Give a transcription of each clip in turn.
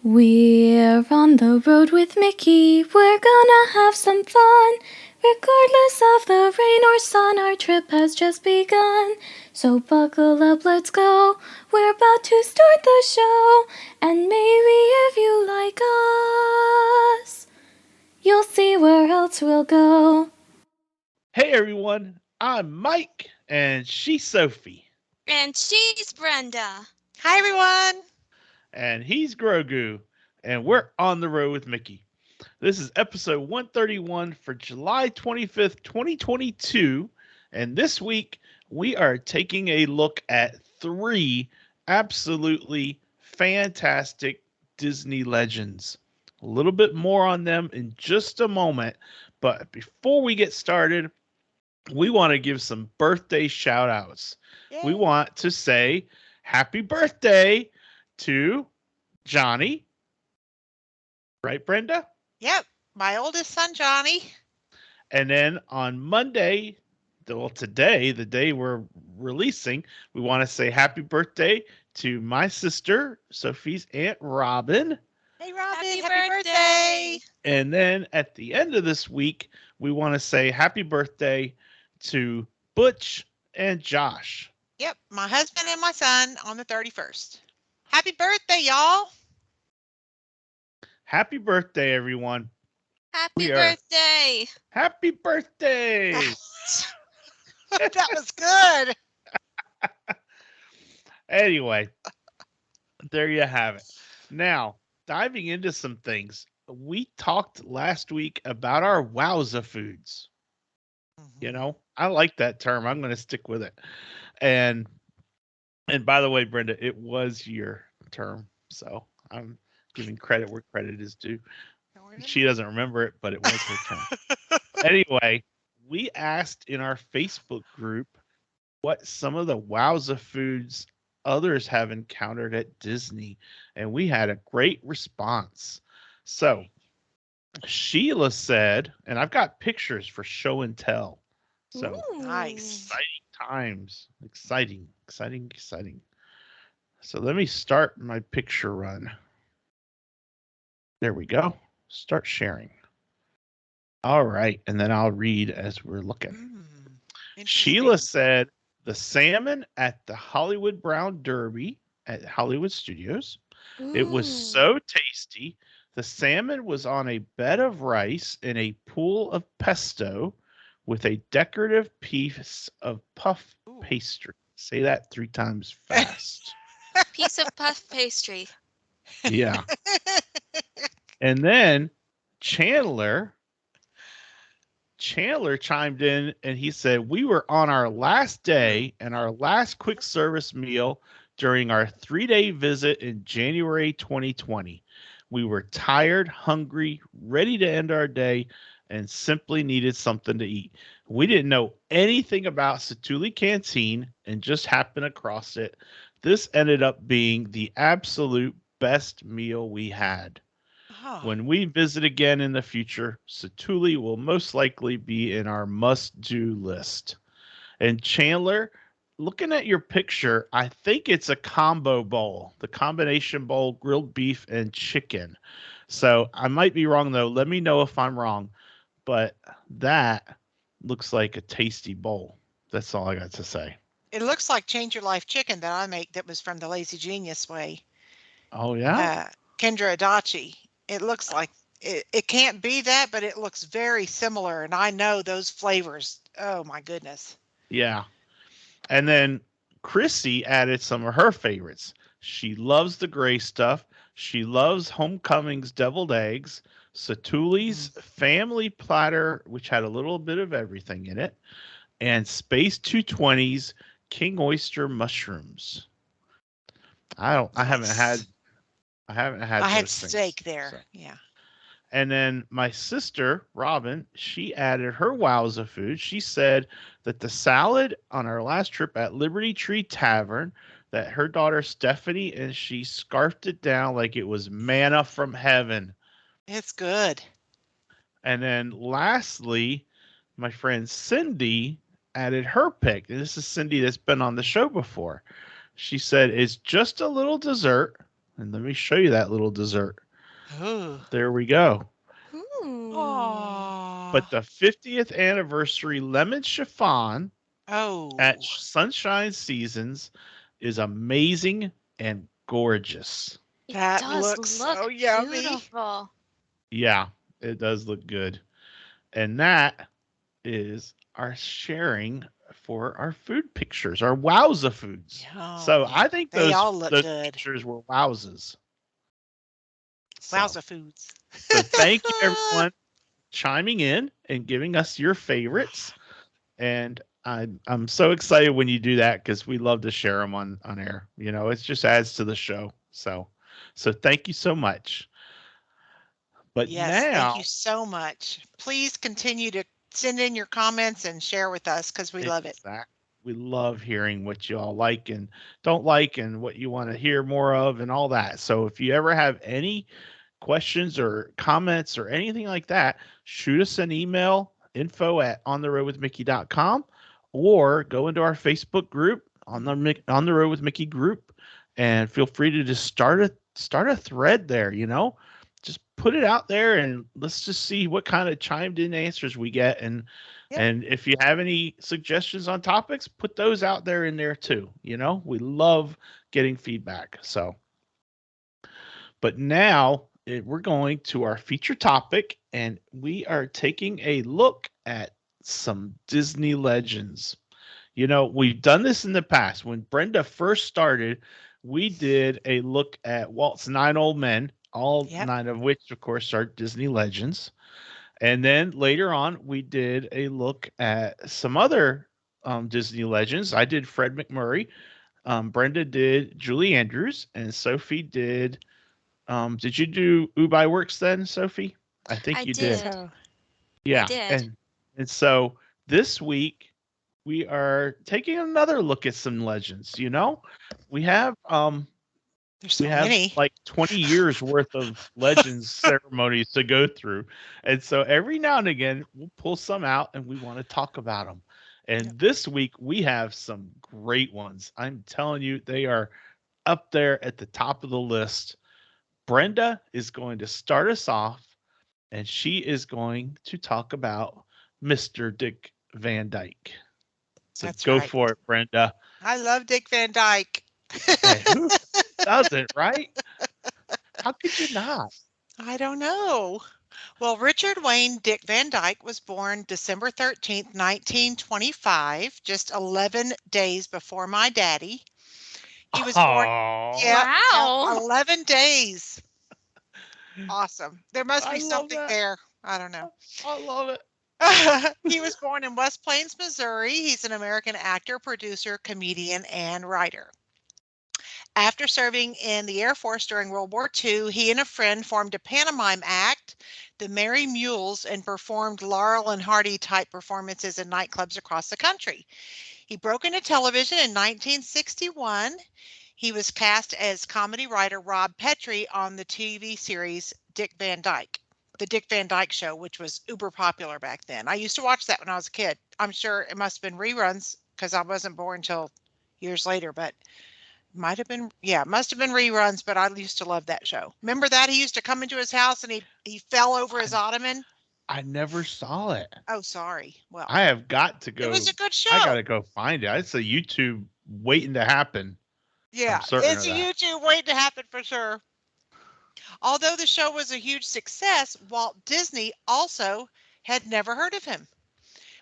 We're on the road with Mickey, we're gonna have some fun. Regardless of the rain or sun, our trip has just begun. So buckle up, let's go, we're about to start the show. And maybe if you like us, you'll see where else we'll go. Hey everyone, I'm Mike, and she's Sophie, And she's Brenda. Hi, everyone. and he's Grogu, and we're on the road with Mickey. This is episode 131 for July 25th, 2022, and this week we are taking a look at three absolutely fantastic Disney legends. A little bit more on them in just a moment, but before we get started, we want to give some birthday shout outs. We Yay. want to say happy birthday to Johnny, right, Brenda? Yep, my oldest son, Johnny. And then on Monday, well, today, the day we're releasing, we want to say happy birthday to my sister, Sophie's Aunt Robin. Hey, Robin, Happy happy birthday. And then at the end of this week, we want to say happy birthday to Butch and Josh. Yep, my husband and my son on the 31st. Happy birthday, y'all. Happy birthday, everyone. Happy We are- birthday. Happy birthday. That was good. Anyway, there you have it. Now, diving into some things, we talked last week about our wowza foods. You know, I like that term. I'm going to stick with it. And by the way, Brenda, it was your term. So I'm giving credit where credit is due. She doesn't remember it, but it was her term. Anyway, we asked in our Facebook group what some of the wowza foods others have encountered at Disney, and we had a great response. So Sheila said, and I've got pictures for show and tell. So Ooh. Nice. exciting times. Exciting. So let me start my picture run. There we go. Start sharing. All right. And then I'll read as we're looking. Sheila said the salmon at the Hollywood Brown Derby at Hollywood Studios. It was so tasty. The salmon was on a bed of rice in a pool of pesto with a decorative piece of puff pastry. Say that 3 times fast. Piece of puff pastry. Yeah. And then Chandler chimed in and he said, we were on our last day and our last quick service meal during our 3-day visit in January 2020. We were tired, hungry, ready to end our day, and simply needed something to eat. We didn't know anything about Satuli Canteen and just happened across it. This ended up being the absolute best meal we had. When we visit again in the future, Satuli will most likely be in our must-do list. And Chandler, looking at your picture, I think it's a combo bowl, the combination bowl, grilled beef and chicken. So I might be wrong, though. Let me know if I'm wrong. But that looks like a tasty bowl. That's all I got to say. It looks like Change Your Life chicken that I make that was from the Lazy Genius Way. Oh, yeah? Kendra Adachi. It looks like it can't be that, but it looks very similar. And I know those flavors. Oh, my goodness. Yeah. And then Chrissy added some of her favorites. She loves the gray stuff. She loves Homecoming's deviled eggs, Satuli's family platter, which had a little bit of everything in it, and Space 220's king oyster mushrooms. I haven't had I had those things, steak there. so. Yeah. And then my sister, Robin, she added her wowza food. She said that the salad on our last trip at Liberty Tree Tavern, that her daughter Stephanie and she scarfed it down like it was manna from heaven. It's good. And then lastly, my friend Cindy added her pick. And this is Cindy that's been on the show before. She said it's just a little dessert. And let me show you that little dessert. Ooh. There we go. Ooh. Oh. But the 50th anniversary lemon chiffon Oh. at Sunshine Seasons is amazing and gorgeous. It That does looks look so yummy. beautiful. Yeah, it does look good. And that is our sharing for our food pictures, our wowza foods. So Yum. I think They all look those good. pictures were wowzas. So, Wowza foods. so thank you everyone chiming in and giving us your favorites. And I'm so excited when you do that because we love to share them on air. You know, it just adds to the show. So thank you so much. But Yes, thank you now, so much. Please continue to send in your comments and share with us because we love it. exactly, we love hearing what you all like and don't like and what you want to hear more of and all that. So if you ever have any questions or comments or anything like that, shoot us an email, info@ontheroadwithmickey.com, or go into our Facebook group, on the Road with Mickey group, and feel free to just start a thread there, you know. Just put it out there and let's just see what kind of chimed in answers we get. And Yep. and if you have any suggestions on topics, put those out there in there too. You know, we love getting feedback. So but now we're going to our feature topic, and we are taking a look at some Disney legends. You know, we've done this in the past. When Brenda first started, we did a look at Walt's 9 Old Men, all Yep. 9 of which, of course, are Disney legends. And then later on, we did a look at some other Disney legends. I did Fred McMurray. Brenda did Julie Andrews, and Sophie did you do Ubi Works then, Sophie? I think I you did. did. So, Yeah. did. And so this week we are taking another look at some legends, you know? We have there's so we have many. like 20 years worth of legends ceremonies to go through. And so every now and again we'll pull some out and we want to talk about them. And Yep. this week we have some great ones. I'm telling you, they are up there at the top of the list. Brenda is going to start us off, and she is going to talk about Mr. Dick Van Dyke. So That's go right. for it, Brenda. I love Dick Van Dyke. Hey, who doesn't, right? How could you not? I don't know. Well, Richard Wayne Dick Van Dyke was born December 13th, 1925, just 11 days before my daddy. He was born, Oh, yep, Wow. 11 days. Awesome. There must I be love something that. there. I don't know. I love it. He was born in West Plains, Missouri. He's an American actor, producer, comedian, and writer. After serving in the Air Force during World War II, he and a friend formed a pantomime act, the Merry Mules, and performed Laurel and Hardy type performances in nightclubs across the country. He broke into television in 1961. He was cast as comedy writer Rob Petrie on the TV series Dick Van Dyke, the Dick Van Dyke Show, which was uber popular back then. I used to watch that when I was a kid. I'm sure it must have been reruns because I wasn't born until years later, but might have been, yeah, must have been reruns, but I used to love that show. Remember that? He used to come into his house and he fell over his ottoman. I never saw it. Oh, sorry. Well, I have got to it go. was a good I show. got to go find it. It's a YouTube waiting to happen. Yeah, certain it's of a that. YouTube waiting to happen for sure. Although the show was a huge success, Walt Disney also had never heard of him.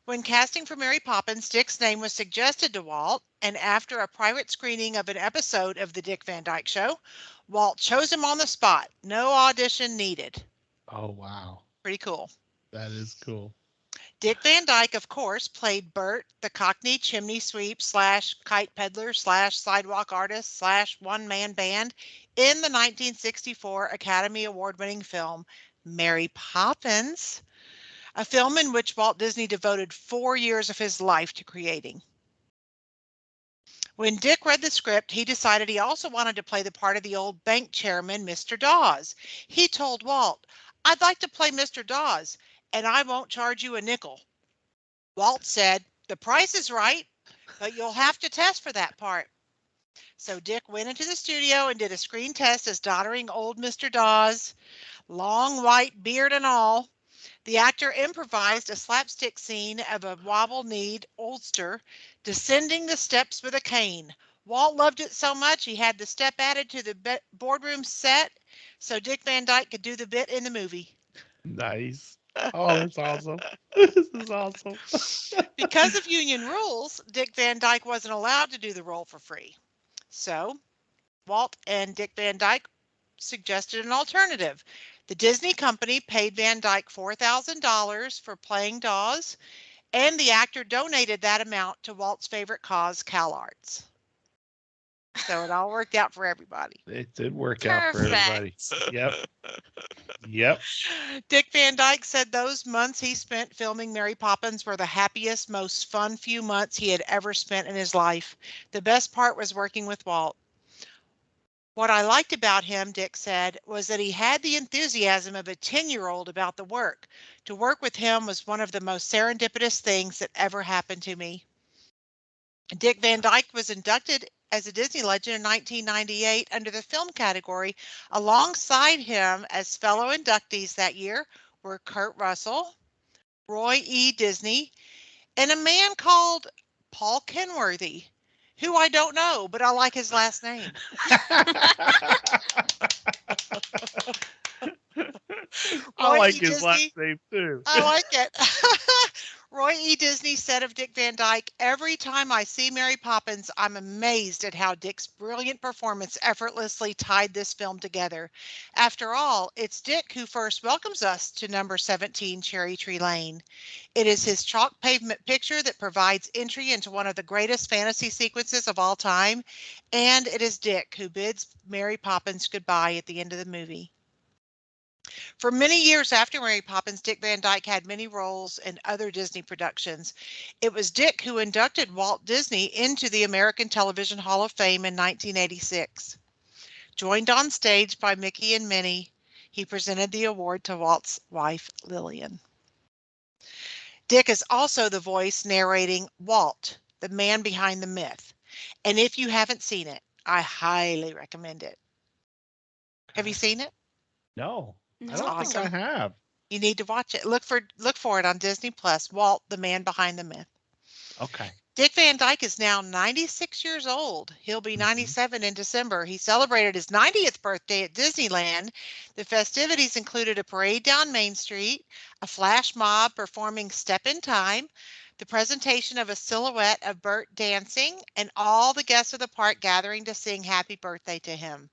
When casting for Mary Poppins, Dick's name was suggested to Walt, and after a private screening of an episode of The Dick Van Dyke Show, Walt chose him on the spot. No audition needed. Oh, wow. Pretty cool. That is cool. Dick Van Dyke, of course, played Bert, the Cockney chimney sweep slash kite peddler slash sidewalk artist slash one-man band in the 1964 Academy Award-winning film Mary Poppins, a film in which Walt Disney devoted 4 years of his life to creating. When Dick read the script, he decided he also wanted to play the part of the old bank chairman, Mr. Dawes. He told Walt, "I'd like to play Mr. Dawes, and I won't charge you a nickel." Walt said, "The price is right, but you'll have to test for that part." So Dick went into the studio and did a screen test as doddering old Mr. Dawes, long white beard and all. The actor improvised a slapstick scene of a wobble-kneed oldster descending the steps with a cane. Walt loved it so much he had the step added to the boardroom set so Dick Van Dyke could do the bit in the movie. Nice. Oh, that's awesome. This is awesome. Because of union rules, Dick Van Dyke wasn't allowed to do the role for free. So Walt and Dick Van Dyke suggested an alternative. The Disney company paid Van Dyke $4,000 for playing Dawes, and the actor donated that amount to Walt's favorite cause, CalArts. So it all worked out for everybody. It did work out for everybody. Perfect. Yep. Yep. Dick Van Dyke said those months he spent filming Mary Poppins were the happiest, most fun few months he had ever spent in his life. The best part was working with Walt. What I liked about him, Dick said, was that he had the enthusiasm of a 10-year-old about the work. To work with him was one of the most serendipitous things that ever happened to me. Dick Van Dyke was inducted as a Disney legend in 1998 under the film category. Alongside him as fellow inductees that year were Kurt Russell, Roy E. Disney, and a man called Paul Kenworthy, who I don't know, but I like his last name. I Roy like E. his Disney. last name too. I like it. Roy E. Disney said of Dick Van Dyke, "Every time I see Mary Poppins, I'm amazed at how Dick's brilliant performance effortlessly tied this film together. After all, it's Dick who first welcomes us to number 17 Cherry Tree Lane. It is his chalk pavement picture that provides entry into one of the greatest fantasy sequences of all time, and it is Dick who bids Mary Poppins goodbye at the end of the movie." For many years after Mary Poppins, Dick Van Dyke had many roles in other Disney productions. It was Dick who inducted Walt Disney into the American Television Hall of Fame in 1986. Joined on stage by Mickey and Minnie, he presented the award to Walt's wife, Lillian. Dick is also the voice narrating Walt, the man behind the myth. And if you haven't seen it, I highly recommend it. Have you seen it? No, I No. don't Awesome. think I have. You need to watch it. Look for it on Disney Plus. Walt, the man behind the myth. Okay. Dick Van Dyke is now 96 years old. He'll be 97 in December. He celebrated his 90th birthday at Disneyland. The festivities included a parade down Main Street, a flash mob performing Step in Time, the presentation of a silhouette of Bert dancing, and all the guests of the park gathering to sing happy birthday to him.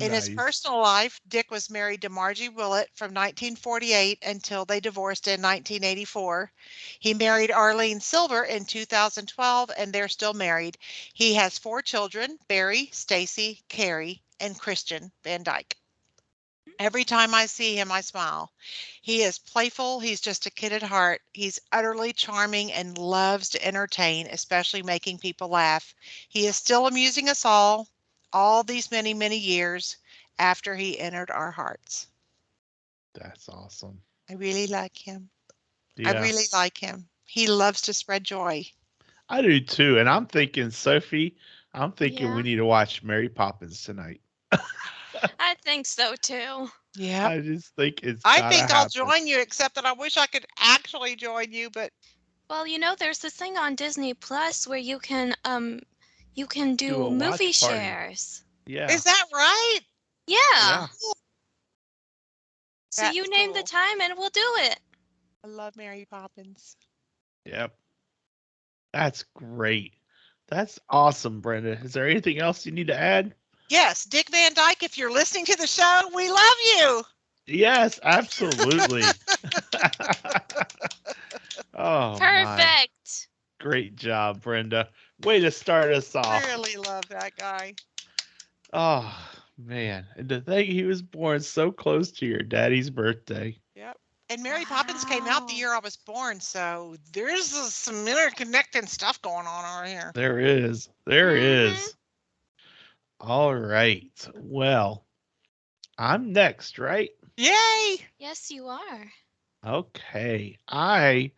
In his Nice. personal life, Dick was married to Margie Willett from 1948 until they divorced in 1984. He married Arlene Silver in 2012, and they're still married. He has 4 children, Barry, Stacy, Carrie, and Christian Van Dyke. Every time I see him, I smile. He is playful. He's just a kid at heart. He's utterly charming and loves to entertain, especially making people laugh. He is still amusing us all these many, many years after he entered our hearts. That's awesome. I really like him. Yeah, I really like him. He loves to spread joy. I do too. And I'm thinking, Sophie, I'm thinking we Yeah. need to watch Mary Poppins tonight. I think so too. Yeah. I just think it's I gotta think I'll happen. join you, except that I wish I could actually join you, but Well, there's this thing on Disney Plus where you can Do do a movie watch party. shares. Yeah. is that right? Yeah. Yeah. So That's you name the cool. time and we'll do it. I love Mary Poppins. Yep. That's great. That's awesome, Brenda. Is there anything else you need to add? Yes, Dick Van Dyke, if you're listening to the show, we love you. Yes, absolutely. Oh, my. Perfect. Great job, Brenda. Way to start us off. Really love that guy. Oh, man. And to think he was born so close to your daddy's birthday. Yep. And Mary Poppins came out the Wow. year I was born, so there's some interconnecting stuff going on over here. There is. There Mhm. is. All right. Well, I'm next, right? Yay! Yes, you are. Okay. I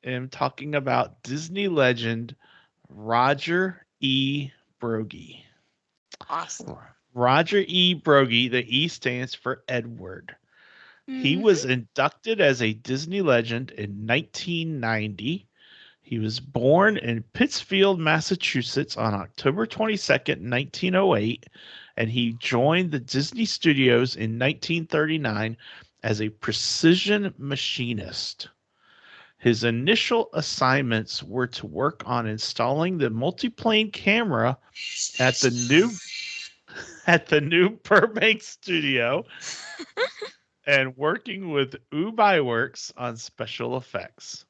am talking about Disney legend Roger E. Brogi. Awesome. Roger E. Brogi, the E stands for Edward. He was inducted as a Disney legend in 1990. He was born in Pittsfield, Massachusetts on October 22nd, 1908, and he joined the Disney Studios in 1939 as a precision machinist. His initial assignments were to work on installing the multiplane camera at the new Burbank studio and working with Works on special effects.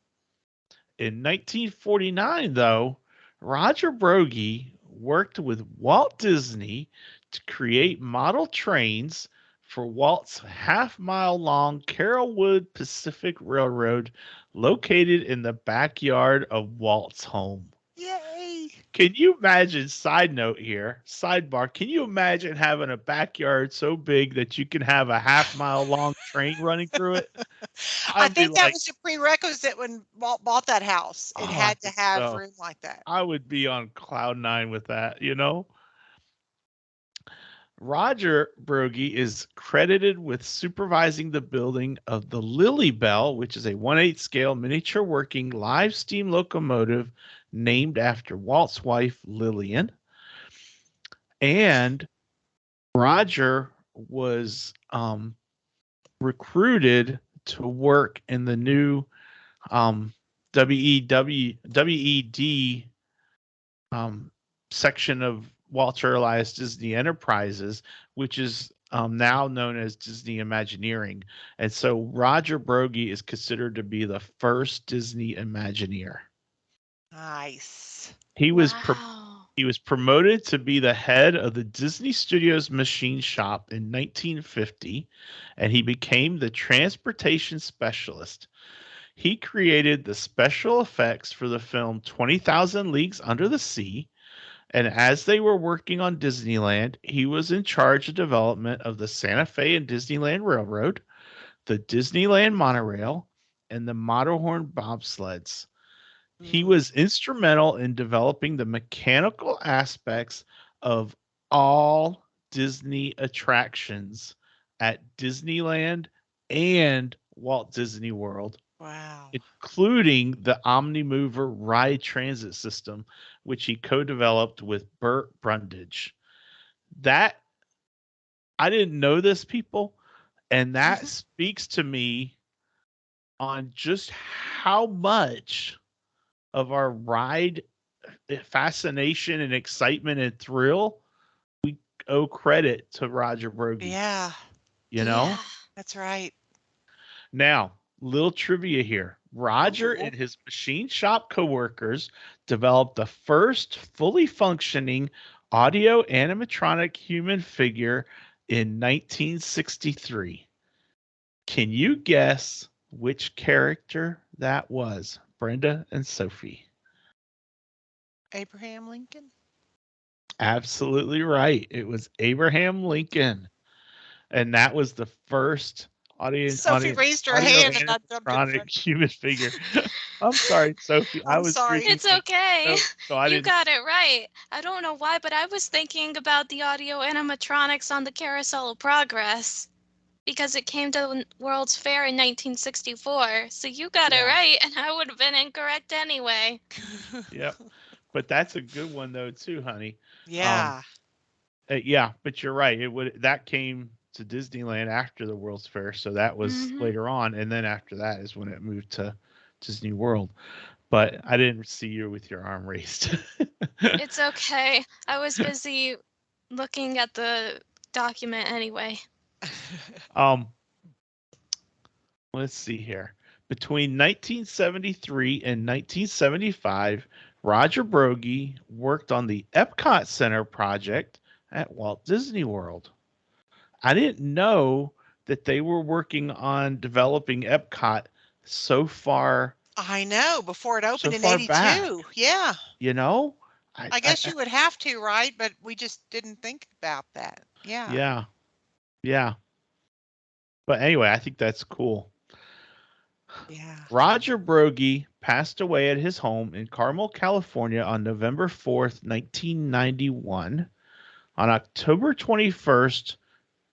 In 1949, though, Roger Broggie worked with Walt Disney to create model trains for Walt's half-mile-long Carrollwood Pacific Railroad located in the backyard of Walt's home. Yay! Can you imagine, sidebar, can you imagine having a backyard so big that you can have a half-mile long train running through it? I think that was a prerequisite when Walt bought that house. It had to have room like that. I would be on cloud nine with that, you know? Roger Broggie is credited with supervising the building of the Lily Bell, which is a 1/8 scale miniature working live steam locomotive named after Walt's wife, Lillian. And Roger was recruited to work in the new WED section of Walter Elias Disney Enterprises, which is now known as Disney Imagineering. And so Roger Broggie is considered to be the first Disney Imagineer. Nice. He was promoted to be the head of the Disney Studios machine shop in 1950, and he became the transportation specialist. He created the special effects for the film 20,000 Leagues Under the Sea, and as they were working on Disneyland, he was in charge of development of the Santa Fe and Disneyland Railroad, the Disneyland monorail, and the Matterhorn bobsleds. He was instrumental in developing the mechanical aspects of all Disney attractions at Disneyland and Walt Disney World. Wow. Including the Omnimover ride transit system, which he co-developed with Burt Brundage. That, I didn't know this, people, and that speaks to me on just how much of our ride fascination and excitement and thrill we owe credit to Roger Broggie. Yeah. You know? Yeah. That's right. Now, little trivia here. Roger and his machine shop coworkers developed the first fully functioning audio animatronic human figure in 1963. Can you guess which character that was, Brenda and Sophie? Abraham Lincoln? Absolutely right. It was Abraham Lincoln. And that was the first Sophie raised her hand and I jumped in front. human figure. I'm sorry, Sophie. I'm sorry. It's okay. So You got it right. I don't know why, but I was thinking about the audio animatronics on the Carousel of Progress because it came to the World's Fair in 1964. So you got it right, and I would have been incorrect anyway. Yep. But that's a good one though, too, honey. Yeah. Yeah, but you're right. That came to Disneyland after the World's Fair, so that was later on, and then after that is when it moved to Disney World. But I didn't see you with your arm raised. It's okay. I was busy looking at the document anyway. Let's see here. Between 1973 and 1975, Roger Broggie worked on the Epcot Center project at Walt Disney World. I didn't know that they were working on developing Epcot so far. I know, before it opened in far 82. back. Yeah. You know? I guess you would have to, right? But we just didn't think about that. Yeah. Yeah. But anyway, I think that's cool. Yeah. Roger Broggie passed away at his home in Carmel, California on November 4th, 1991. On October 21st,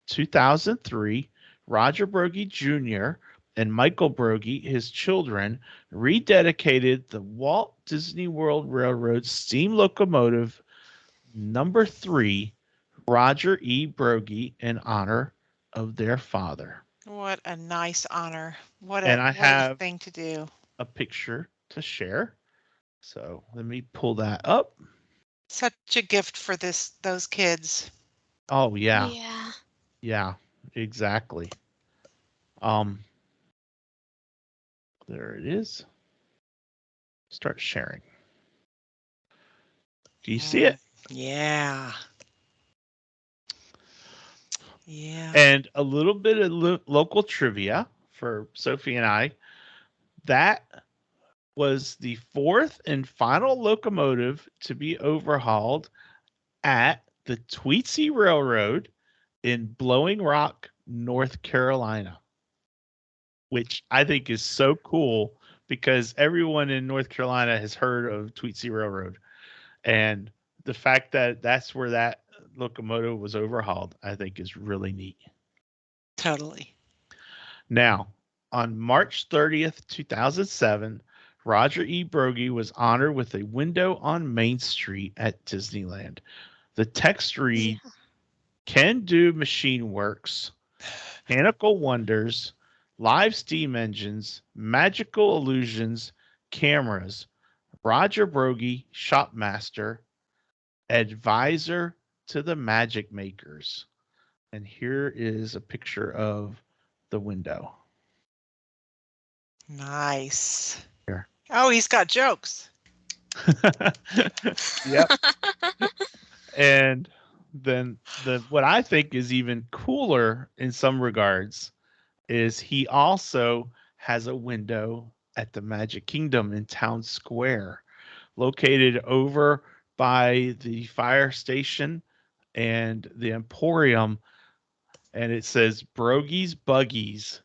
2003, Roger Broggie Jr. and Michael Broggie, his children, rededicated the Walt Disney World Railroad steam locomotive number 3, Roger E. Broggie, in honor of their father. What a nice honor. What And I a have thing to do. a picture to share. So let me pull that up. Such a gift for those kids. Oh yeah. Yeah. Yeah, exactly. There it is. Start sharing. Do you see it? Yeah. Yeah. And a little bit of local trivia for Sophie and I. That was the 4th and final locomotive to be overhauled at the Tweetsie Railroad in Blowing Rock, North Carolina, which I think is so cool because everyone in North Carolina has heard of Tweetsie Railroad. And the fact that that's where that locomotive was overhauled, I think is really neat. Totally. Now, on March 30th, 2007, Roger E. Brogi was honored with a window on Main Street at Disneyland. The text reads, "Can do machine works, mechanical wonders, live steam engines, magical illusions, cameras. Roger Brogi, shopmaster, advisor to the magic makers." And here is a picture of the window. Nice. Here. Oh, he's got jokes. Yep. And then what I think is even cooler in some regards is he also has a window at the Magic Kingdom in Town Square, located over by the fire station and the Emporium. And it says Brogie's Buggies,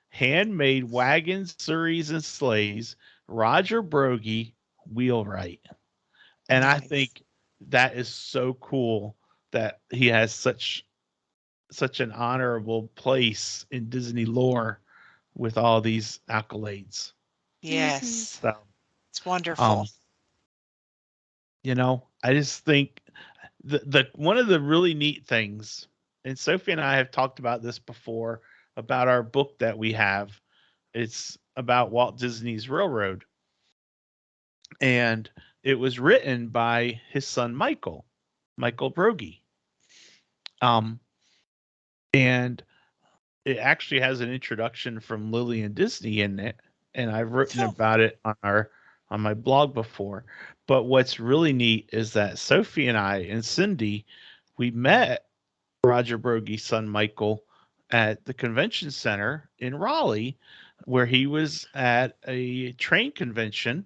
handmade wagons, surreys, and sleighs, Roger Broggie, wheelwright. And I Nice. think that is so cool that he has such an honorable place in Disney lore with all these accolades. Yes. So, It's wonderful. I just think the one of the really neat things, and Sophie and I have talked about this before, about our book that we have. It's about Walt Disney's Railroad. And it was written by his son Michael Broggie. And it actually has an introduction from Lillian Disney in it, and I've written about it on my blog before. But what's really neat is that Sophie and I and Cindy, we met Roger Broggie's son Michael at the convention center in Raleigh, where he was at a train convention,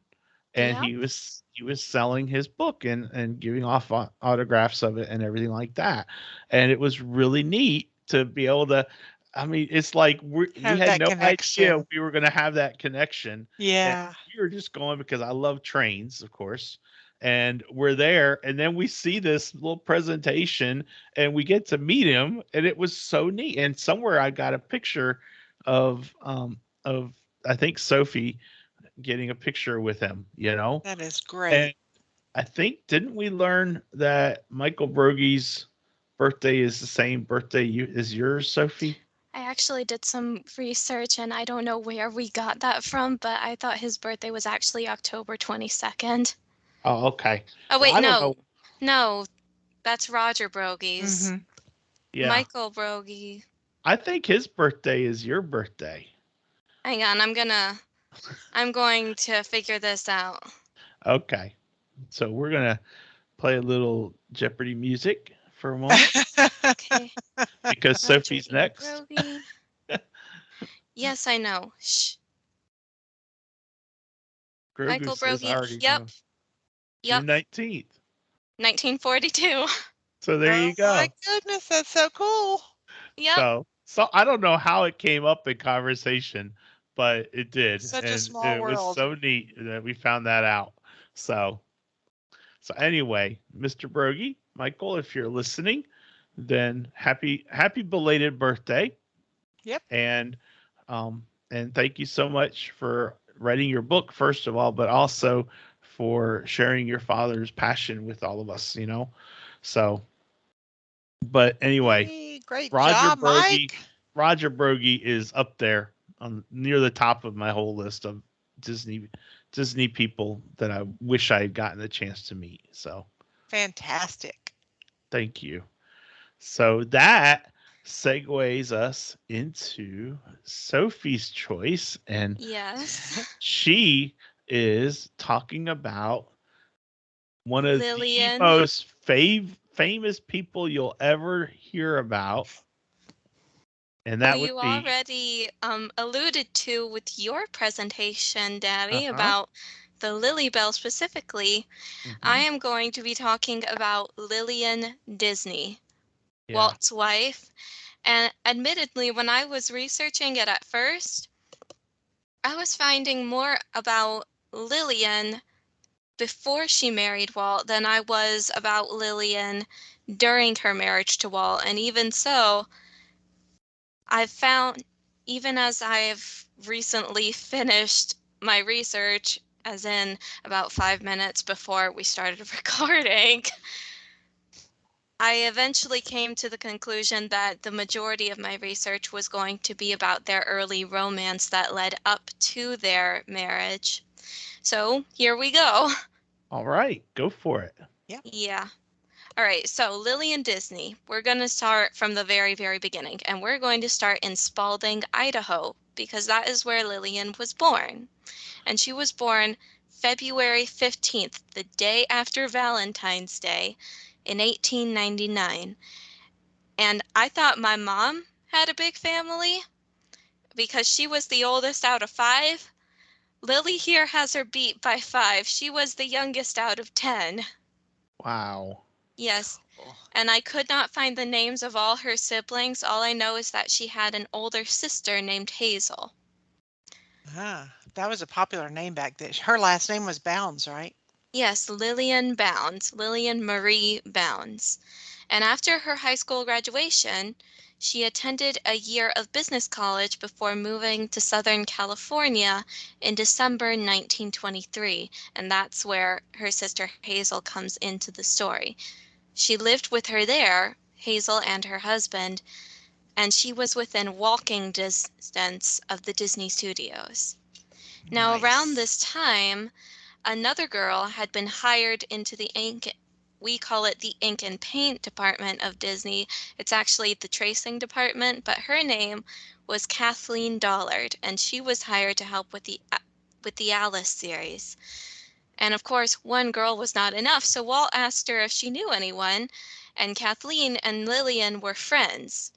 and he was selling his book and giving off autographs of it and everything like that. And it was really neat to be able to. I mean, it's like we had no idea we were going to have that connection. Yeah. And we were just going because I love trains, of course. And we're there, and then we see this little presentation, and we get to meet him, and it was so neat. And somewhere I got a picture of I think Sophie getting a picture with him. That is great. And I think, didn't we learn that Michael Broggie's birthday is the same birthday as yours, Sophie? I actually did some research, and I don't know where we got that from, but I thought his birthday was actually October 22nd. Oh, okay. Oh, wait, Well, no, that's Roger Broggie's. Mhm. Yeah. Michael Broggie. I think his birthday is your birthday. Hang on, I'm going to figure this out. Okay. So we're going to play a little Jeopardy music for a moment. Okay. Because Sophie's next. Broggie. Yes, I know. Shh. Michael Broggie. Yep. June 19th. 1942. So there you go. Oh my goodness, that's so cool. Yep. So I don't know how it came up in conversation, but it did. Such a and small it world. was so neat that we found that out. So anyway, Mr. Broggie, Michael, if you're listening, then happy belated birthday. Yep. Um, and thank you so much for writing your book, first of all, but also for sharing your father's passion with all of us. So, but anyway, Hey, great Roger job, Broggie, Mike. Roger Broggie is up there on near the top of my whole list of Disney people that I wish I had gotten the chance to meet. So Fantastic. thank you. So that segues us into Sophie's choice, and Yes. she is talking about one of the Lillian, most famous people you'll ever hear about, and who that would you be already alluded to with your presentation, Daddy, uh-huh. about the Lily Bell specifically. I Mhm. am going to be talking about Lillian Disney, Yeah. Walt's wife. And admittedly, when I was researching it at first, I was finding more about Lillian before she married Walt than I was about Lillian during her marriage to Walt. And even so, I've found, even as I've recently finished my research, as in about 5 minutes before we started recording, I eventually came to the conclusion that the majority of my research was going to be about their early romance that led up to their marriage. So here we go. All right, go for it. Yeah. All right, so Lillian Disney, we're going to start from the very, very beginning, and we're going to start in Spalding, Idaho, because that is where Lillian was born. And she was born February 15th, the day after Valentine's Day in 1899. And I thought my mom had a big family because she was the oldest out of 5. Lily here has her beat by 5. She was the youngest out of 10. Wow. Yes. Oh, And I could not find the names of all her siblings. All I know is that she had an older sister named Hazel. that was a popular name back then. Her last name was Bounds, right? Yes, Lillian Bounds, Lillian Marie Bounds. And after her high school graduation, she attended a year of business college before moving to Southern California in December 1923. And that's where her sister Hazel comes into the story. She lived with her there, Hazel and her husband, and she was within walking distance of the Disney studios. Now, around Nice. this time, another girl had been hired into the we call it the ink and paint department of Disney. It's actually the tracing department, but her name was Kathleen Dollard, and she was hired to help with the Alice series. And of course, one girl was not enough, so Walt asked her if she knew anyone, and Kathleen and Lillian were friends.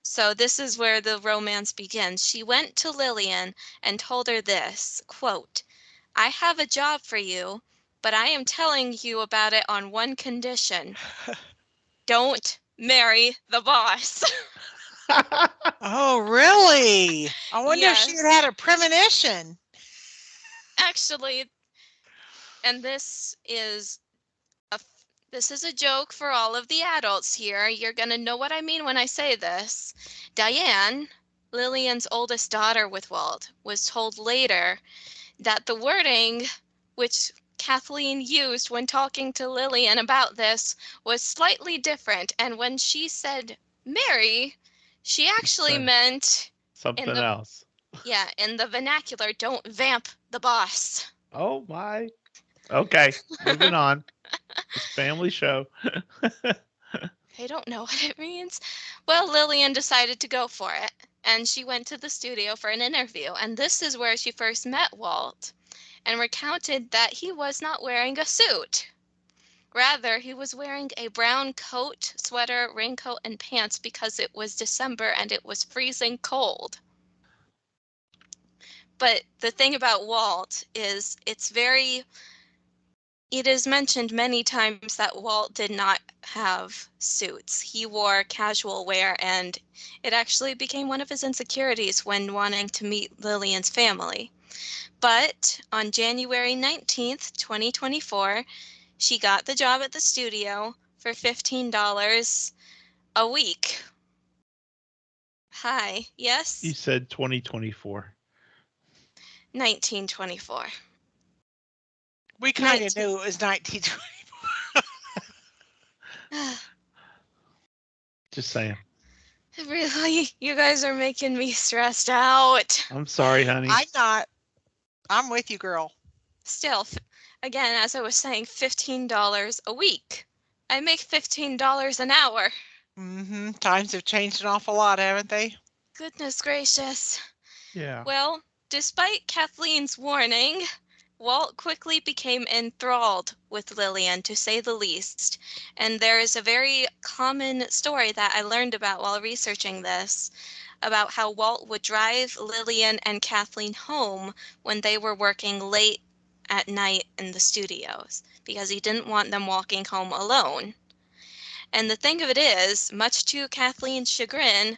So this is where the romance begins. She went to Lillian and told her this, quote, "I have a job for you, but I am telling you about it on one condition. Don't marry the boss." Oh, really? I wonder if she had Yes, had a premonition. actually, and a this is a joke for all of the adults here. You're going to know what I mean when I say this. Diane, Lillian's oldest daughter with Walt, was told later that the wording which Kathleen used when talking to Lillian about this was slightly different. And when she said Mary, she actually So, meant in something the else. in the vernacular, don't vamp the boss. Oh my. Okay, moving on. This family show. They don't know what it means. Well, Lillian decided to go for it, and she went to the studio for an interview. And this is where she first met Walt and recounted that he was not wearing a suit. Rather, he was wearing a brown coat, sweater, raincoat, and pants because it was December and it was freezing cold. But the thing about Walt is it is mentioned many times that Walt did not have suits. He wore casual wear, and it actually became one of his insecurities when wanting to meet Lillian's family. But on January 19th, 2024, she got the job at the studio for $15 a week. Hi, yes? You said 2024. 1924. We kind of knew it was 1920. Just saying. Really? You guys are making me stressed out. I'm sorry, honey. I'm not. I'm with you, girl. Still, again, as I was saying, $15 a week. I make $15 an hour. Mm-hmm. Times have changed an awful lot, haven't they? Goodness gracious. Yeah. Well, despite Kathleen's warning, Walt quickly became enthralled with Lillian, to say the least. And there is a very common story that I learned about while researching this, about how Walt would drive Lillian and Kathleen home when they were working late at night in the studios, because he didn't want them walking home alone. And the thing of it is, much to Kathleen's chagrin,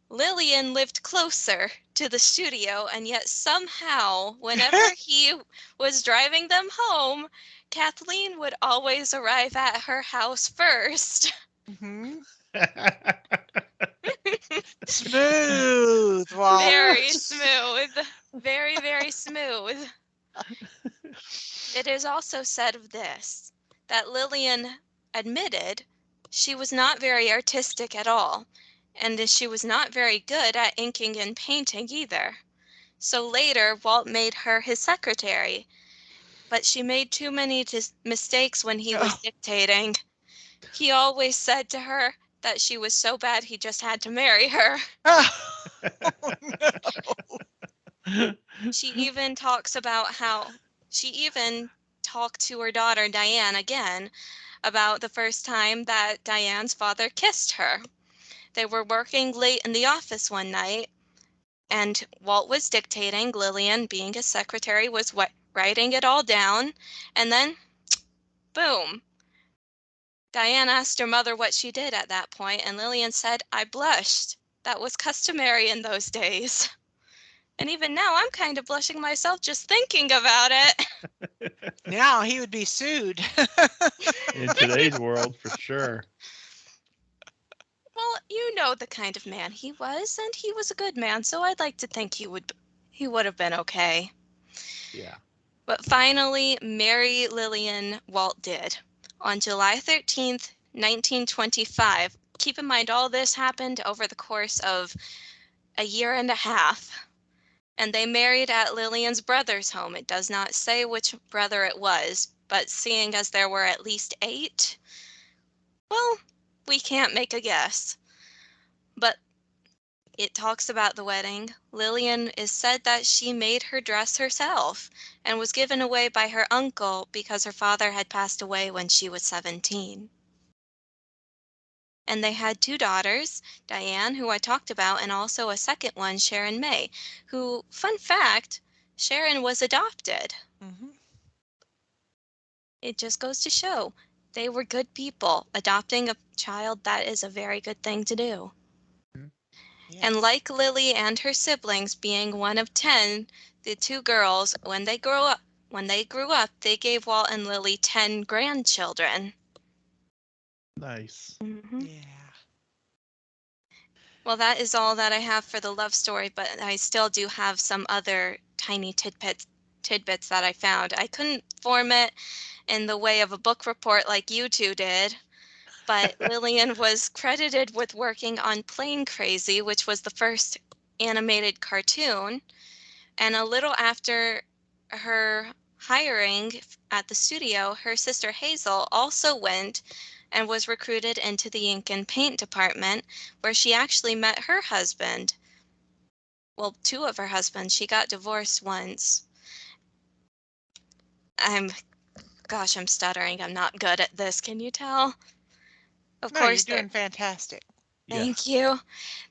Lillian lived closer to the studio, and yet somehow, whenever he was driving them home, Kathleen would always arrive at her house first. Mm-hmm. Smooth, Walt. Very smooth. Very, very smooth. It is also said of this that Lillian admitted she was not very artistic at all, and she was not very good at inking and painting either. So later, Walt made her his secretary, but she made too many mistakes when he was dictating. He always said to her that she was so bad he just had to marry her. Oh, no. She even talks about how she even talked to her daughter Diane again about the first time that Diane's father kissed her. They were working late in the office one night, and Walt was dictating. Lillian, being his secretary, was writing it all down, and then, boom. Diane asked her mother what she did at that point, and Lillian said, "I blushed. That was customary in those days." And even now, I'm kind of blushing myself just thinking about it. Now he would be sued. In today's world, for sure. Well, you know the kind of man he was, and he was a good man, so I'd like to think he would have been okay. Yeah. But finally, marry Lillian Walt did. On July 13th, 1925. Keep in mind, all this happened over the course of a year and a half. And they married at Lillian's brother's home. It does not say which brother it was, but seeing as there were at least 8, well, we can't make a guess. But it talks about the wedding. Lillian is said that she made her dress herself and was given away by her uncle because her father had passed away when she was 17. And they had 2 daughters, Diane, who I talked about, and also a second one, Sharon May, who, fun fact, Sharon was adopted. Mm-hmm. It just goes to show they were good people. Adopting a child, that is a very good thing to do. Yes. And like Lily and her siblings, being one of 10, the 2 girls, when they grew up, they gave Walt and Lily 10 grandchildren. Nice. Mm-hmm. Yeah. Well, that is all that I have for the love story, but I still do have some other tiny tidbits that I found. I couldn't form it in the way of a book report like you 2 did, but Lillian was credited with working on Plane Crazy, which was the first animated cartoon. And a little after her hiring at the studio, her sister Hazel also went and was recruited into the ink and paint department, where she actually met her husband. Well, 2 of her husbands. She got divorced once. I'm stuttering. I'm not good at this. Can you tell? Of No, course, you're doing fantastic. Thank you.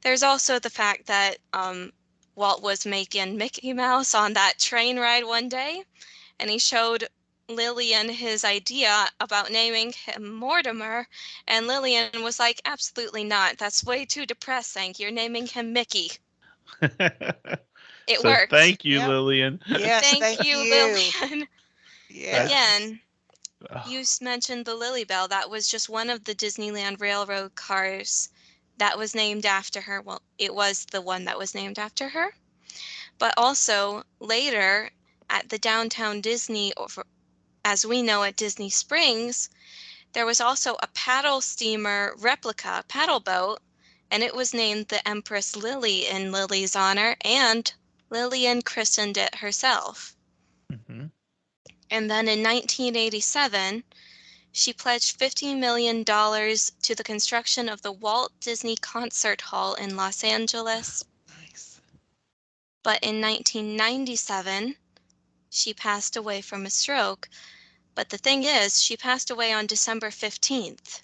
There's also the fact that Walt was making Mickey Mouse on that train ride one day, and he showed Lillian his idea about naming him Mortimer, and Lillian was like, "Absolutely not. That's way too depressing. You're naming him Mickey." It So worked. thank you, Yep. Lillian. Yes, Thank you, Lillian. Yes. Again, You mentioned the Lily Bell. That was just one of the Disneyland Railroad cars that was named after her. Well, it was the one that was named after her. But also later at the Downtown Disney, as we know at Disney Springs, there was also a paddle steamer replica paddle boat, and it was named the Empress Lily in Lily's honor, and Lillian christened it herself. Mm-hmm. And then in 1987, she pledged $50 million to the construction of the Walt Disney Concert Hall in Los Angeles. Nice. But in 1997, she passed away from a stroke. But the thing is, she passed away on December 15th.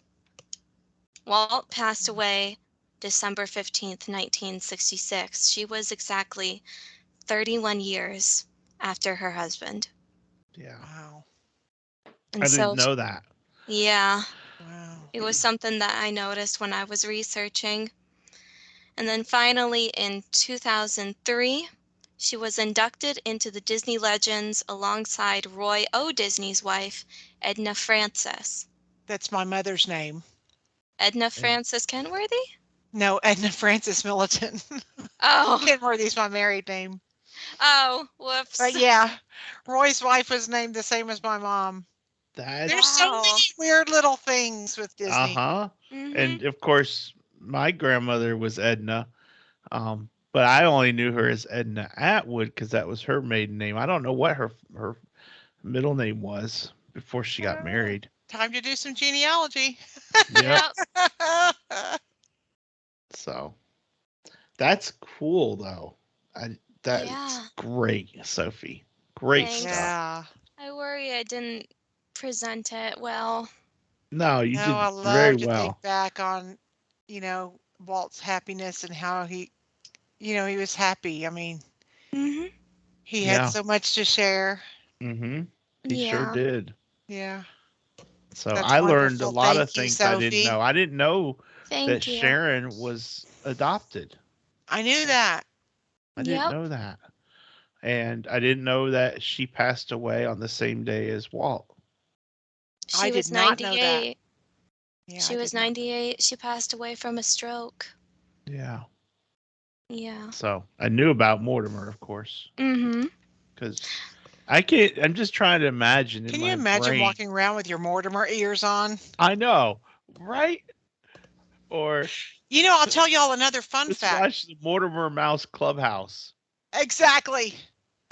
Walt passed away December 15th, 1966. She was exactly 31 years after her husband. Yeah. Wow. And I so, didn't know that. yeah, Wow. it was something that I noticed when I was researching. And then finally, in 2003, she was inducted into the Disney Legends alongside Roy O. Disney's wife, Edna Francis. That's my mother's name. Edna And Francis Kenworthy? No, Edna Francis Militant. Oh, Kenworthy's my married name. oh, whoops. But yeah, Roy's wife was named the same as my mom. that's There's so Wow. many weird little things with Disney. uh-huh. Mm-hmm. And of course, my grandmother was Edna. But I only knew her as Edna Atwood because that was her maiden name. I don't know what her middle name was before she got married. Time to do some genealogy. Yep. Yep. So that's cool though. That's Yeah. great, Sophie. Great Thanks. stuff. Yeah. I worry I didn't present it well. No, you No, did I very love to well. think back on, Walt's happiness and how he was happy. I mean, Mm-hmm. he had Yeah. so much to share. Mm-hmm. He sure Yeah. did. Yeah. So That's I learned a wonderful. lot of Thank you, things I didn't Sophie. know. I didn't know that Thank you. Sharon was adopted. I knew that. I didn't Yep. know that. And I didn't know that she passed away on the same day as Walt. She did was not know that. 98. Yeah, She I was did not know. 98. She passed away from a stroke. Yeah. Yeah. So I knew about Mortimer, of course, Mm-hmm. because I'm just trying to imagine in Can you my imagine brain. walking around with your Mortimer ears on? I know, right? Or I'll tell y'all another fun just fact. watch the Mortimer Mouse Clubhouse. Exactly.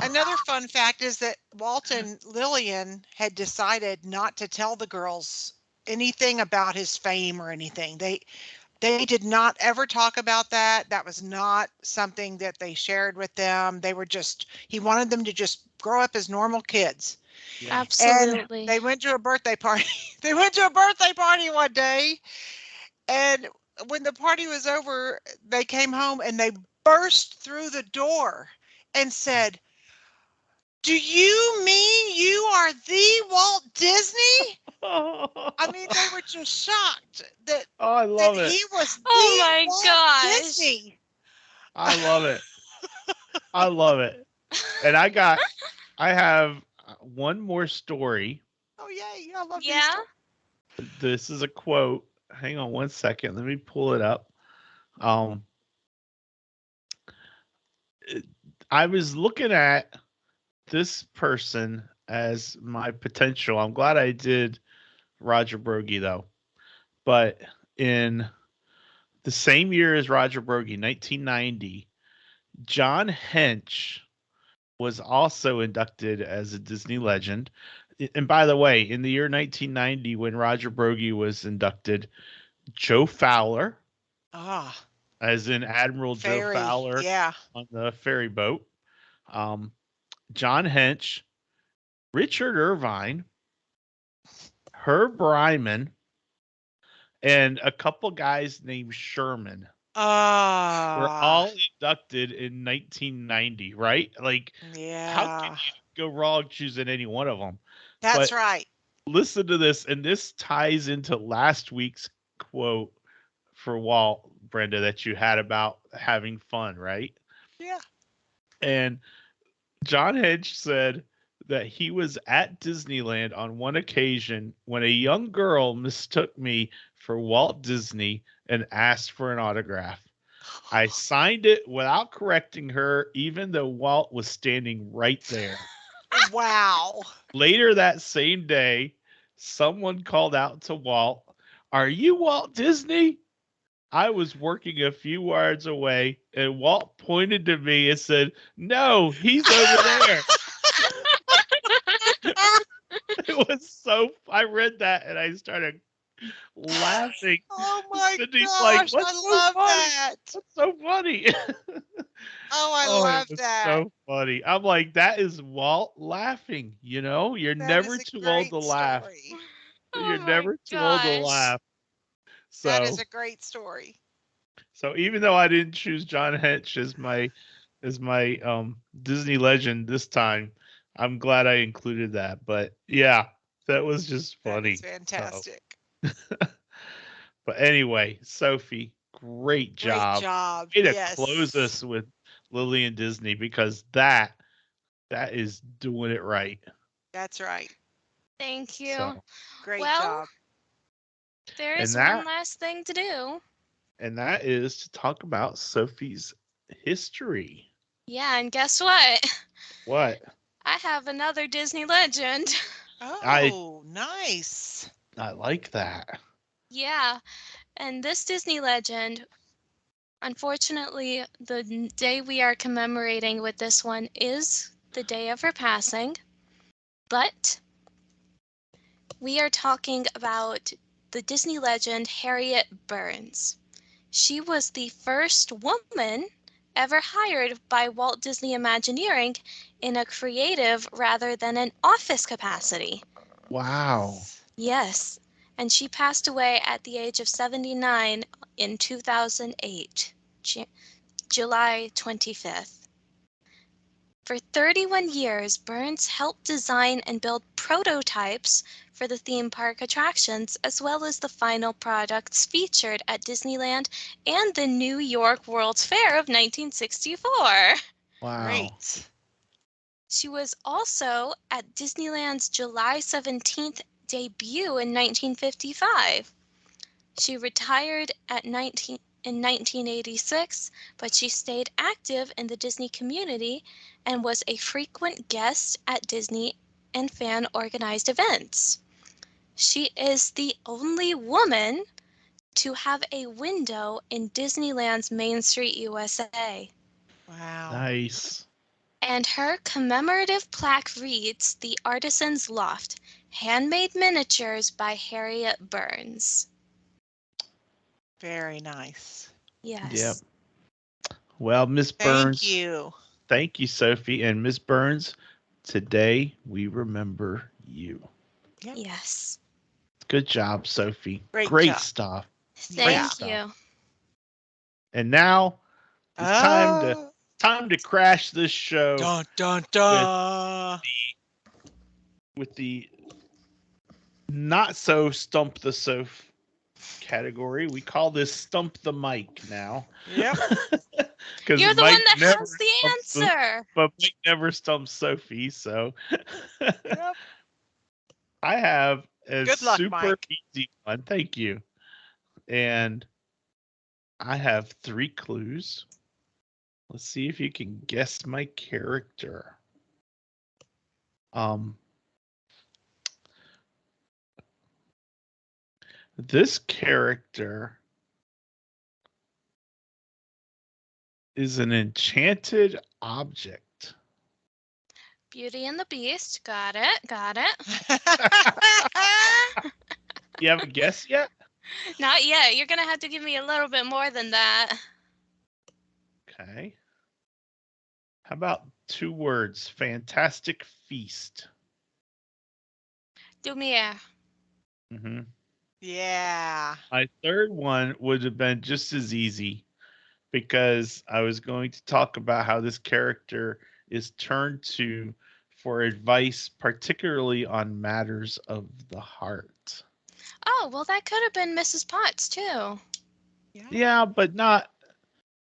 Another fun fact is that Walt and Lillian had decided not to tell the girls anything about his fame or anything. They did not ever talk about that. That was not something that they shared with them. He wanted them to just grow up as normal kids. Yeah. Absolutely. And they went to a birthday party. They went to a birthday party one day, and when the party was over, they came home and they burst through the door and said, "Do you mean you are the Walt Disney?" I mean, they were just shocked that Oh, I love it. he was the Oh my Walt gosh. Disney. I love it. I love it. And I have one more story. Oh yay! I love these Yeah. stories. This is a quote. Hang on one second. Let me pull it up. I was looking at this person as my potential. I'm glad I did Roger Broggie though. But in the same year as Roger Broggie, 1990, John Hench was also inducted as a Disney legend. And by the way, in the year 1990, when Roger Broggie was inducted, Joe Fowler, Ah, as in Admiral Joe fairy. Fowler Yeah. on the ferry boat, John Hench, Richard Irvine, Herb Ryman, and a couple guys named Sherman were all inducted in 1990, right? Like, how Yeah. can you go wrong choosing any one of them? That's But right. listen to this, and this ties into last week's quote for Walt, Brenda, that you had about having fun, right? Yeah. And John Hedge said that he was at Disneyland on one occasion when a young girl mistook me for Walt Disney and asked for an autograph. I signed it without correcting her, even though Walt was standing right there. Wow. Later that same day, someone called out to Walt, "Are you Walt Disney?" I was working a few yards away, and Walt pointed to me and said, "No, he's over there." It was so. I read that and I started laughing. Oh my Cindy's like, gosh, "What's I so love funny? that. What's so funny?" Oh, I Oh, it love was that. so funny. I'm like, that is Walt laughing. You're That is never a too old to great laugh. story. You're Oh my never too old to gosh. laugh. That is So, a great story. so even though I didn't choose John Hench as my Disney legend this time, I'm glad I included that. But yeah, that was just That is funny. So, fantastic. but anyway, Sophie, great Great job. job. Way to close Yes. us with Lillian Disney because that is doing it right. That's right. Thank you. So, Great Well, job. there and is one that last thing to do. and that is to talk about Sophie's history. Yeah, and guess what? What? I have another Disney legend. I Oh, nice. I like that. Yeah, and this Disney legend, unfortunately, the day we are commemorating with this one is the day of her passing, but we are talking about the Disney legend Harriet Burns. She was the first woman ever hired by Walt Disney Imagineering in a creative rather than an office capacity. Wow. Yes, and she passed away at the age of 79 in 2008, July 25th. For 31 years, Burns helped design and build prototypes for the theme park attractions, as well as the final products featured at Disneyland and the New York World's Fair of 1964. Wow. Great. She was also at Disneyland's July 17th debut in 1955. She retired in 1986, but she stayed active in the Disney community and was a frequent guest at Disney and fan-organized events. She is the only woman to have a window in Disneyland's Main Street, USA. Wow. Nice. And her commemorative plaque reads, "The Artisan's Loft, Handmade Miniatures by Harriet Burns." Very nice. Yep. Yes. Well, Miss Thank Burns, you. thank you, Sophie. And Miss Burns, today we remember you. Yep. Yes. Good job, Sophie. Great Great job. stuff. Yeah. Thank you. And now it's Oh. time to crash this show Dun dun dun. with the not so stump the Soph category. We call this stump the mic now. Yep. Because You're the Mike one that never has the stumps answer. but Mike never stumps Sophie. So Yep. I have a Good luck, super Mike. easy one. Thank you. And I have 3 clues. Let's see if you can guess my character. This character is an enchanted object. Beauty and the Beast. Got it. Got it. You haven't guessed yet? Not yet. You're going to have to give me a little bit more than that. Okay. How about 2 words? Fantastic feast. Lumiere. Mm-hmm. Yeah. My third one would have been just as easy because I was going to talk about how this character is turned to for advice, particularly on matters of the heart. Oh, well, that could have been Mrs. Potts, too. Yeah, but not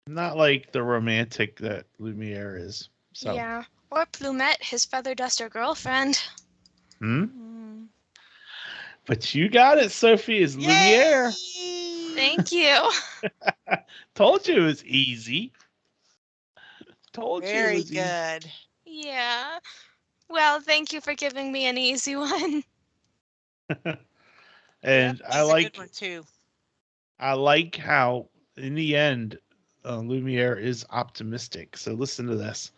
like the romantic that Lumiere is. So Yeah. Or Plumette, his feather duster girlfriend. But you got it, Sophie. It's Lumiere. Thank you. Told you it was easy. Very good. Yeah. Well, thank you for giving me an easy one. And Yep, I he's a like good one too. I like how in the end Lumiere is optimistic. So listen to this.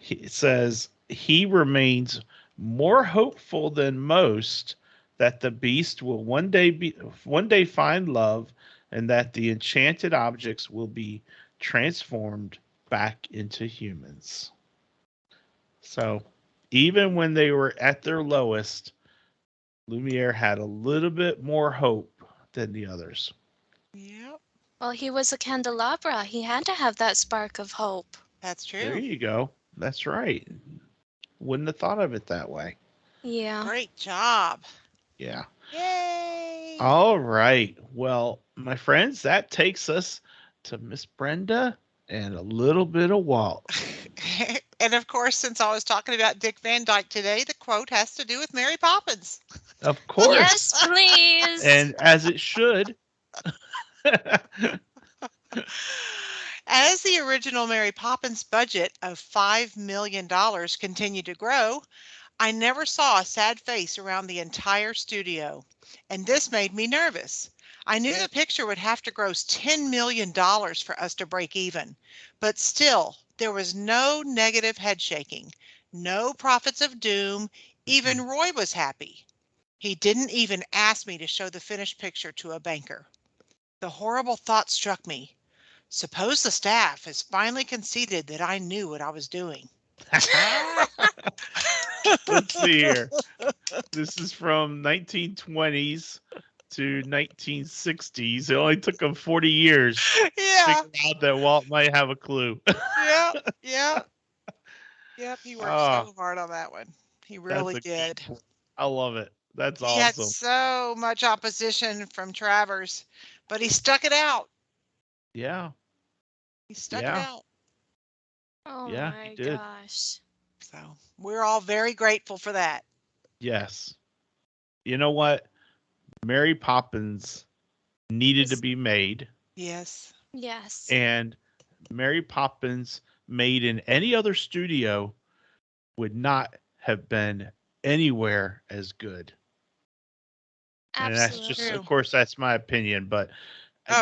It says he remains more hopeful than most that the beast will one day find love, and that the enchanted objects will be transformed back into humans. So even when they were at their lowest, Lumiere had a little bit more hope than the others. Yep, Well, he was a candelabra. He had to have that spark of hope. that's true. There you go. That's right. Wouldn't have thought of it that way. Yeah. Great job. Yeah. Yay. All right. Well, my friends, that takes us to Miss Brenda and a little bit of Walt. And of course, since I was talking about Dick Van Dyke today, the quote has to do with Mary Poppins. Of course. Yes, please. And as it should. As the original Mary Poppins budget of $5 million continued to grow, I never saw a sad face around the entire studio, and this made me nervous. I knew the picture would have to gross $10 million for us to break even, but still, there was no negative head shaking, no prophets of doom. Even Roy was happy. He didn't even ask me to show the finished picture to a banker. The horrible thought struck me. Suppose the staff has finally conceded that I knew what I was doing. Let's see here. This is from 1920s to 1960s. It only took them 40 years to Yeah, figure out that Walt might have a clue. yeah. Yep, he worked so hard on that one. He really did. I love it. That's He had awesome. so much opposition from Travers, but he stuck it out. Yeah. He stuck it Yeah. out. Oh Yeah, my he did. gosh. So we're all very grateful for that. Yes. You know what? Mary Poppins needed to be made, Yes. Yes. and Mary Poppins made in any other studio would not have been anywhere as good. And that's Absolutely. just, of course, that's my opinion, but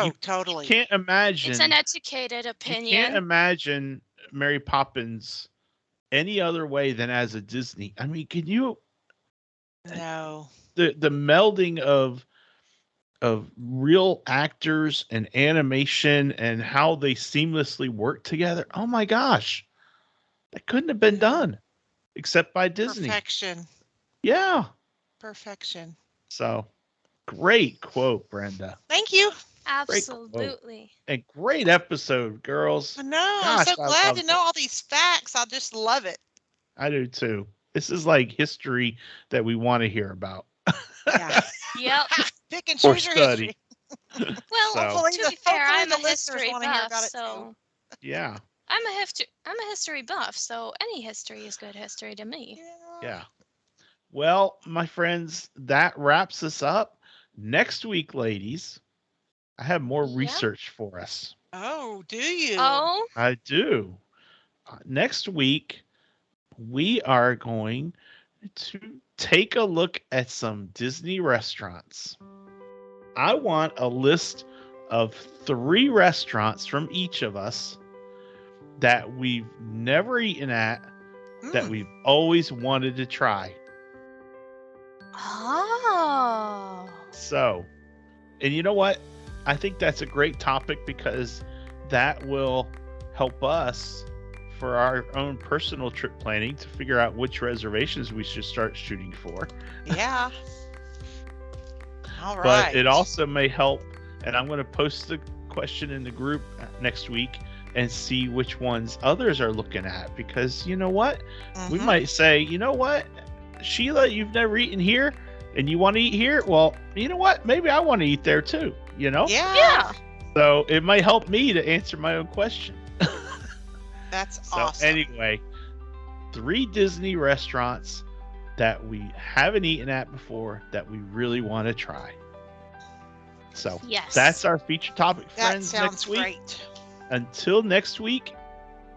you Totally. can't imagine. It's an educated You opinion. can't imagine Mary Poppins any other way than as a Disney. I mean, can you? No. The melding of real actors and animation and how they seamlessly work together. Oh my gosh, that couldn't have been done except by Disney. Perfection. Yeah. Perfection. So great quote, Brenda. Thank you. Absolutely. And great episode, girls. I know. Gosh, I'm so I glad love to know all these facts. I just love it. I do too. This is like history that we want to hear about. Yeah. Yep. Pick and Or choose your study. history. Well, So- Hopefully to be fair, hopefully I'm the a listeners history wanna hear buff, about it so Yeah. I'm a history buff, so any history is good history to me. Yeah. Well, my friends, that wraps us up. Next week, ladies, I have more Yeah. research for us. Oh, do you? Oh, I do. Next week, we are going to take a look at some Disney restaurants. I want a list of 3 restaurants from each of us that we've never eaten at, that we've always wanted to try. oh, So, and you know what? I think that's a great topic because that will help us for our own personal trip planning to figure out which reservations we should start shooting for. Yeah. All right. But it also may help, and I'm going to post the question in the group next week and see which ones others are looking at, because you know what? We might say, you know what, Sheila, you've never eaten here and you want to eat here? Well, you know what? Maybe I want to eat there too, you know? yeah. So it might help me to answer my own question. That's So awesome. anyway, 3 Disney restaurants that we haven't eaten at before that we really want to try. So Yes. that's our feature topic, That friends, sounds next week. great. Until next week,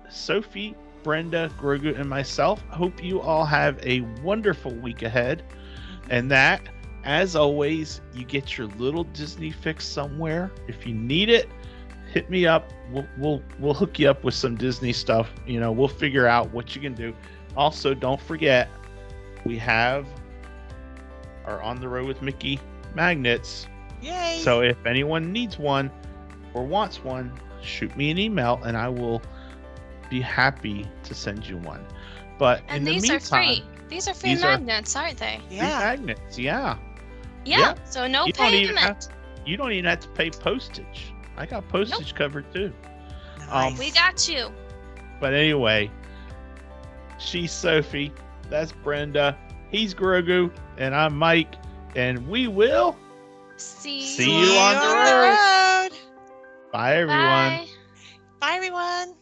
Sophie, Brenda, Grogu, and myself hope you all have a wonderful week ahead. And that, as always, you get your little Disney fix somewhere. If you need it, hit me up. We'll hook you up with some Disney stuff. You know, we'll figure out what you can do. Also, don't forget, we have our On the Road with Mickey magnets. Yay! So if anyone needs one or wants one, shoot me an email and I will be happy to send you one. But And in the these meantime, are free. These are free these are magnets, aren't they? free Yeah. magnets. Yeah. Yeah. So no You don't even payment. You don't even have to pay postage. I got postage covered too. Nice. We got you. But anyway, she's Sophie. That's Brenda. He's Grogu, and I'm Mike. And we will See you on the road. road. Bye, everyone. Bye. Bye, everyone.